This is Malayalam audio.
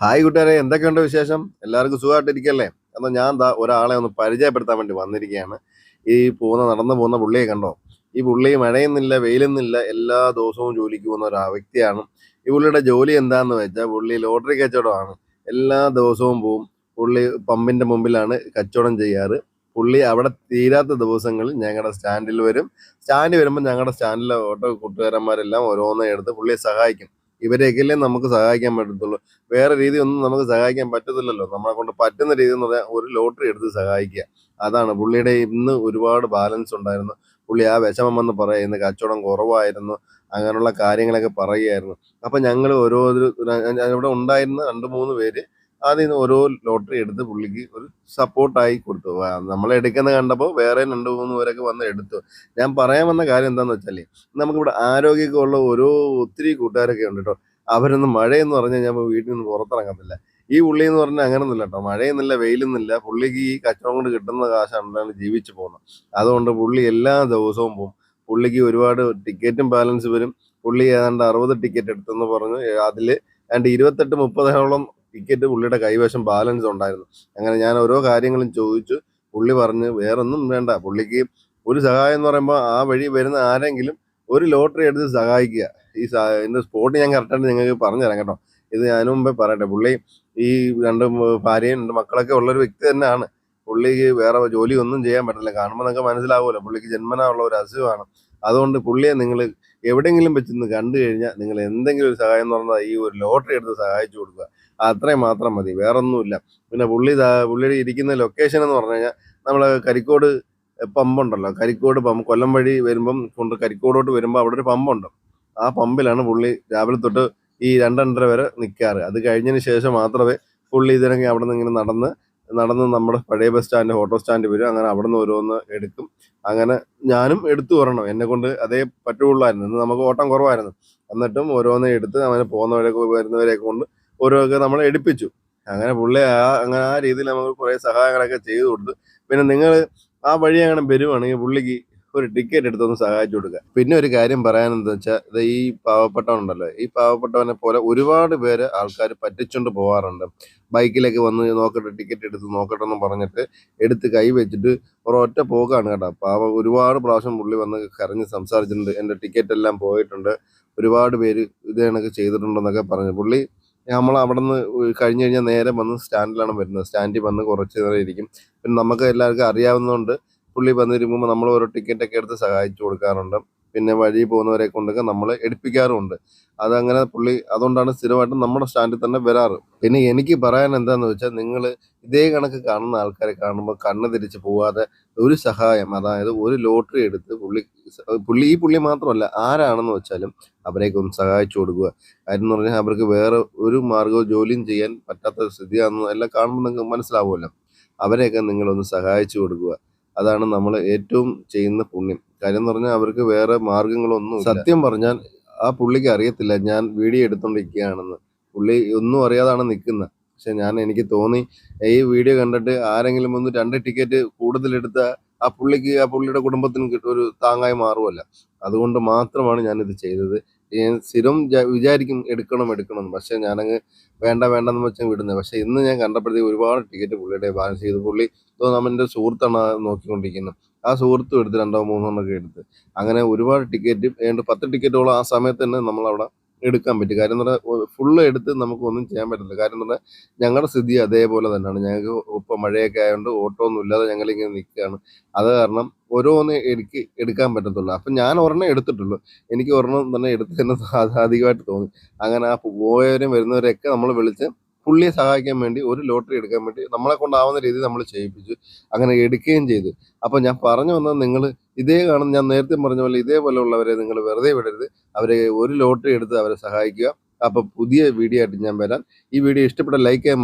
ഹായ് കൂട്ടുകാരെ, എന്തൊക്കെയുണ്ട് വിശേഷം? എല്ലാവർക്കും സുഖമായിട്ടിരിക്കല്ലേ? എന്നാൽ ഞാൻ ഒരാളെ ഒന്ന് പരിചയപ്പെടുത്താൻ വേണ്ടി വന്നിരിക്കുകയാണ്. നടന്നു പോകുന്ന പുള്ളിയെ കണ്ടോ? ഈ പുള്ളി മഴയൊന്നുമില്ല, വെയിലൊന്നുമില്ല, എല്ലാ ദിവസവും ജോലിക്ക് പോകുന്ന ഒരു വ്യക്തിയാണ്. ഈ പുള്ളിയുടെ ജോലി എന്താന്ന് വെച്ചാൽ പുള്ളി ലോട്ടറി കച്ചവടമാണ്. എല്ലാ ദിവസവും പോവും. പുള്ളി പമ്പിന്റെ മുമ്പിലാണ് കച്ചവടം ചെയ്യാറ്. പുള്ളി അവിടെ തീരാത്ത ദിവസങ്ങളിൽ ഞങ്ങളുടെ സ്റ്റാൻഡിൽ വരും. സ്റ്റാൻഡിൽ വരുമ്പോൾ ഞങ്ങളുടെ സ്റ്റാൻഡിലെ ഓട്ടോ കൂട്ടുകാരന്മാരെല്ലാം ഓരോന്ന് എടുത്ത് പുള്ളിയെ സഹായിക്കും. ഇവരെയൊക്കെയല്ലേ നമുക്ക് സഹായിക്കാൻ പറ്റത്തുള്ളൂ. വേറെ രീതിയൊന്നും നമുക്ക് സഹായിക്കാൻ പറ്റത്തില്ലല്ലോ. നമ്മളെ കൊണ്ട് പറ്റുന്ന രീതി എന്ന് പറഞ്ഞാൽ ഒരു ലോട്ടറി എടുത്ത് സഹായിക്കുക. അതാണ് പുള്ളിയുടെ ഇന്ന് ഒരുപാട് ബാലൻസ് ഉണ്ടായിരുന്നു. പുള്ളി ആ വിഷമം വന്ന് പറയാ ഇന്ന് കച്ചവടം കുറവായിരുന്നു. അങ്ങനെയുള്ള കാര്യങ്ങളൊക്കെ പറയുകയായിരുന്നു. അപ്പൊ ഞങ്ങൾ ഇവിടെ ഉണ്ടായിരുന്ന 2, 3 പേര് അതിൽ നിന്ന് ഓരോ ലോട്ടറി എടുത്ത് പുള്ളിക്ക് ഒരു സപ്പോർട്ടായി കൊടുത്തു. നമ്മളെ എടുക്കുന്നത് കണ്ടപ്പോൾ വേറെ 2, 3 പേരൊക്കെ വന്ന് എടുത്തു. ഞാൻ പറയാൻ വന്ന കാര്യം എന്താന്ന് വെച്ചാല് നമുക്കിവിടെ ആരോഗ്യമൊക്കെയുള്ള ഒത്തിരി കൂട്ടുകാരൊക്കെ ഉണ്ട് കേട്ടോ. അവരൊന്നും മഴയെന്ന് പറഞ്ഞു കഴിഞ്ഞാൽ വീട്ടിൽ നിന്ന് പുറത്തിറങ്ങത്തില്ല. ഈ പുള്ളി എന്ന് പറഞ്ഞാൽ അങ്ങനൊന്നുമില്ല കേട്ടോ. മഴയൊന്നുമില്ല, വെയിലൊന്നുമില്ല. പുള്ളിക്ക് ഈ കച്ചവടം കൊണ്ട് കിട്ടുന്ന കാശാണ് ജീവിച്ചു പോകുന്നത്. അതുകൊണ്ട് പുള്ളി എല്ലാ ദിവസവും പോകും. പുള്ളിക്ക് ഒരുപാട് ടിക്കറ്റും ബാലൻസ് വരും. പുള്ളി ഏതാണ്ട് 60 ടിക്കറ്റ് എടുത്തെന്ന് പറഞ്ഞു. അതിൽ ഏതാണ്ട് 28, 30ഓളം ടിക്കറ്റ് പുള്ളിയുടെ കൈവശം ബാലൻസ് ഉണ്ടായിരുന്നു. അങ്ങനെ ഞാൻ ഓരോ കാര്യങ്ങളും ചോദിച്ചു. പുള്ളി പറഞ്ഞ് വേറൊന്നും വേണ്ട. പുള്ളിക്ക് ഒരു സഹായം എന്ന് പറയുമ്പോൾ ആ വഴി വരുന്ന ആരെങ്കിലും ഒരു ലോട്ടറി എടുത്ത് സഹായിക്കുക. ഇതിന്റെ സ്പോട്ട് ഞാൻ കറക്റ്റായിട്ട് നിങ്ങൾക്ക് പറഞ്ഞു തരാം കേട്ടോ. ഇത് അതിനു മുമ്പേ പറയട്ടെ, പുള്ളി ഈ 2 ഭാര്യയും 2 മക്കളൊക്കെ ഉള്ളൊരു വ്യക്തി തന്നെയാണ്. പുള്ളിക്ക് വേറെ ജോലി ഒന്നും ചെയ്യാൻ പറ്റില്ല. കാണുമ്പോൾ നിങ്ങൾക്ക് മനസ്സിലാവുമല്ലോ, പുള്ളിക്ക് ജന്മനാ ഉള്ള ഒരു അസുഖമാണ്. അതുകൊണ്ട് പുള്ളിയെ നിങ്ങൾ എവിടെയെങ്കിലും വെച്ച് കണ്ടു കഴിഞ്ഞാൽ നിങ്ങൾ എന്തെങ്കിലും ഒരു സഹായം എന്ന് പറഞ്ഞാൽ ഈ ഒരു ലോട്ടറി എടുത്ത് സഹായിച്ചു കൊടുക്കുക. അത്രയും മാത്രം മതി, വേറൊന്നുമില്ല. പിന്നെ പുള്ളിയുടെ ഇരിക്കുന്ന ലൊക്കേഷൻ എന്ന് പറഞ്ഞു കഴിഞ്ഞാൽ നമ്മളെ കരിക്കോട് പമ്പുണ്ടല്ലോ, കരിക്കോട് പമ്പ്, കൊല്ലം വഴി വരുമ്പം കരിക്കോടോട്ട് വരുമ്പോൾ അവിടെ ഒരു പമ്പുണ്ട്. ആ പമ്പിലാണ് പുള്ളി രാവിലെ തൊട്ട് ഈ 2, 2:30 വരെ നിൽക്കാറ്. അത് കഴിഞ്ഞതിന് ശേഷം മാത്രമേ പുള്ളി ഇതിനൊക്കെ അവിടെ നിന്ന് ഇങ്ങനെ നടന്ന് നടന്ന് നമ്മുടെ പഴയ ബസ് സ്റ്റാൻഡ്, ഓട്ടോ സ്റ്റാൻഡ് വരും. അങ്ങനെ അവിടെ നിന്ന് ഓരോന്ന് എടുക്കും. അങ്ങനെ ഞാനും എടുത്തു വരണം. എന്നെ കൊണ്ട് അതേ പറ്റുള്ളായിരുന്നു. ഇന്ന് നമുക്ക് ഓട്ടം കുറവായിരുന്നു. എന്നിട്ടും ഓരോന്ന് എടുത്ത് അങ്ങനെ പോകുന്നവരൊക്കെ വരുന്നവരെയൊക്കെ കൊണ്ട് ഓരോക്കെ നമ്മളെ എടുപ്പിച്ചു. അങ്ങനെ പുള്ളി അങ്ങനെ ആ രീതിയിൽ നമുക്ക് കുറേ സഹായങ്ങളൊക്കെ ചെയ്തു കൊടുത്തു. പിന്നെ നിങ്ങൾ ആ വഴി അങ്ങനെ വരുവാണെങ്കിൽ പുള്ളിക്ക് ഒരു ടിക്കറ്റ് എടുത്തൊന്ന് സഹായിച്ചു കൊടുക്കുക. പിന്നെ ഒരു കാര്യം പറയാനെന്താ വെച്ചാൽ, ഇത് ഈ പാവപ്പെട്ടവനുണ്ടല്ലോ, ഈ പാവപ്പെട്ടവനെ പോലെ ഒരുപാട് പേര് ആൾക്കാർ പറ്റിച്ചുകൊണ്ട് പോകാറുണ്ട്. ബൈക്കിലൊക്കെ വന്ന് നോക്കട്ടെ, ടിക്കറ്റ് എടുത്ത് നോക്കട്ടെ എന്ന് പറഞ്ഞിട്ട് എടുത്ത് കൈ വെച്ചിട്ട് ഒരൊറ്റ പോക്കാണ് കേട്ടോ. പാവം ഒരുപാട് പ്രാവശ്യം പുള്ളി വന്ന് കരഞ്ഞ് സംസാരിച്ചിട്ടുണ്ട്. എൻ്റെ ടിക്കറ്റ് എല്ലാം പോയിട്ടുണ്ട്, ഒരുപാട് പേര് ഇത് കണക്ക് ചെയ്തിട്ടുണ്ടെന്നൊക്കെ പറഞ്ഞു. പുള്ളി നമ്മൾ അവിടെ നിന്ന് കഴിഞ്ഞ് കഴിഞ്ഞാൽ നേരെ വന്ന് സ്റ്റാൻഡിലാണ് വരുന്നത്. സ്റ്റാൻഡിൽ വന്ന് കുറച്ച് നേരം ഇരിക്കും. പിന്നെ നമുക്ക് എല്ലാവർക്കും അറിയാവുന്നതുകൊണ്ട് പുള്ളി വന്നിരിക്കുമ്പോൾ നമ്മൾ ഓരോ ടിക്കറ്റൊക്കെ എടുത്ത് സഹായിച്ചു കൊടുക്കാറുണ്ട്. പിന്നെ വഴി പോകുന്നവരെ കൊണ്ടൊക്കെ നമ്മൾ എടുപ്പിക്കാറുമുണ്ട്. അതങ്ങനെ പുള്ളി അതുകൊണ്ടാണ് സ്ഥിരമായിട്ടും നമ്മുടെ സ്റ്റാൻഡിൽ തന്നെ വരാറ്. പിന്നെ എനിക്ക് പറയാൻ എന്താന്ന് വെച്ചാൽ, നിങ്ങൾ ഇതേ കണക്ക് കാണുന്ന ആൾക്കാരെ കാണുമ്പോൾ കണ്ണ് തിരിച്ച് പോവാതെ ഒരു സഹായം, അതായത് ഒരു ലോട്ടറി എടുത്ത് പുള്ളി മാത്രമല്ല, ആരാണെന്ന് വെച്ചാലും അവരെയൊക്കെ ഒന്ന് സഹായിച്ചു കൊടുക്കുക. കാര്യം എന്ന് പറഞ്ഞാൽ അവർക്ക് വേറെ ഒരു മാർഗവും ജോലിയും ചെയ്യാൻ പറ്റാത്ത സ്ഥിതിയാണെന്ന് എല്ലാം കാണുമ്പോൾ നിങ്ങൾക്ക് മനസ്സിലാവുമല്ലോ. അവരെയൊക്കെ നിങ്ങളൊന്ന് സഹായിച്ചു കൊടുക്കുക. അതാണ് നമ്മൾ ഏറ്റവും ചെയ്യുന്ന പുണ്യം. കാര്യം എന്ന് പറഞ്ഞാൽ അവർക്ക് വേറെ മാർഗങ്ങളൊന്നും സത്യം പറഞ്ഞാൽ ആ പുള്ളിക്ക് അറിയത്തില്ല ഞാൻ വീഡിയോ എടുത്തോണ്ടിരിക്കുകയാണെന്ന്. പുള്ളി ഒന്നും അറിയാതാണ് നിൽക്കുന്നത്. പക്ഷെ എനിക്ക് തോന്നി ഈ വീഡിയോ കണ്ടിട്ട് ആരെങ്കിലും ഒന്ന് 2 ടിക്കറ്റ് കൂടുതലെടുത്ത ആ പുള്ളിയുടെ കുടുംബത്തിന് ഒരു താങ്ങായി മാറുമല്ല. അതുകൊണ്ട് മാത്രമാണ് ഞാനിത് ചെയ്തത്. ഞാൻ സ്ഥിരം വിചാരിക്കും എടുക്കണം എടുക്കണം എന്ന്. പക്ഷെ ഞാനങ്ങ് വേണ്ട വേണ്ടെന്ന് വെച്ചാൽ വിടുന്നത്. പക്ഷെ ഇന്ന് ഞാൻ കണ്ടപ്പോഴത്തേക്ക് ഒരുപാട് ടിക്കറ്റ് പുള്ളിയുടെ ബാലൻസ് ചെയ്ത് പുള്ളി നമ്മുടെ സുഹൃത്താണ് നോക്കിക്കൊണ്ടിരിക്കുന്നത്. ആ സുഹൃത്തും എടുത്ത് 2, 3 ഒക്കെ എടുത്ത് അങ്ങനെ ഒരുപാട് ടിക്കറ്റ്, 10 ടിക്കറ്റോളം ആ സമയത്ത് തന്നെ നമ്മളവിടെ എടുക്കാൻ പറ്റി. കാര്യം എന്ന് പറഞ്ഞാൽ ഫുള്ള് എടുത്ത് നമുക്കൊന്നും ചെയ്യാൻ പറ്റില്ല. കാര്യം എന്ന് പറഞ്ഞാൽ ഞങ്ങളുടെ സ്ഥിതി അതേപോലെ തന്നെയാണ്. ഞങ്ങൾക്ക് ഇപ്പോൾ മഴയൊക്കെ ആയതുകൊണ്ട് ഓട്ടോ ഒന്നും ഇല്ലാതെ ഞങ്ങളിങ്ങനെ നിൽക്കുകയാണ്. അത് കാരണം ഓരോന്ന് എടുക്കാൻ പറ്റത്തുള്ളൂ. അപ്പം ഞാൻ ഒരെണ്ണം എടുത്തിട്ടുള്ളൂ. എനിക്ക് ഒരെണ്ണം തന്നെ എടുത്തതിന് അധികമായിട്ട് തോന്നി. അങ്ങനെ ആ പോയവരും വരുന്നവരെയൊക്കെ നമ്മൾ വിളിച്ച് പുള്ളിയെ സഹായിക്കാൻ വേണ്ടി ഒരു ലോട്ടറി എടുക്കാൻ വേണ്ടി നമ്മളെ കൊണ്ടാവുന്ന രീതിയിൽ നമ്മൾ ചെയ്യിപ്പിച്ചു. അങ്ങനെ എടുക്കുകയും ചെയ്തു. അപ്പോൾ ഞാൻ പറഞ്ഞു വന്നത്, നിങ്ങൾ ഞാൻ നേരത്തെ പറഞ്ഞ പോലെ ഇതേപോലെ ഉള്ളവരെ നിങ്ങൾ വെറുതെ വിടരുത്. അവരെ ഒരു ലോട്ടറി എടുത്ത് അവരെ സഹായിക്കുക. അപ്പോൾ പുതിയ വീഡിയോ ആയിട്ട് ഞാൻ വരാം. ഈ വീഡിയോ ഇഷ്ടപ്പെട്ട ലൈക്ക് ചെയ്യാൻ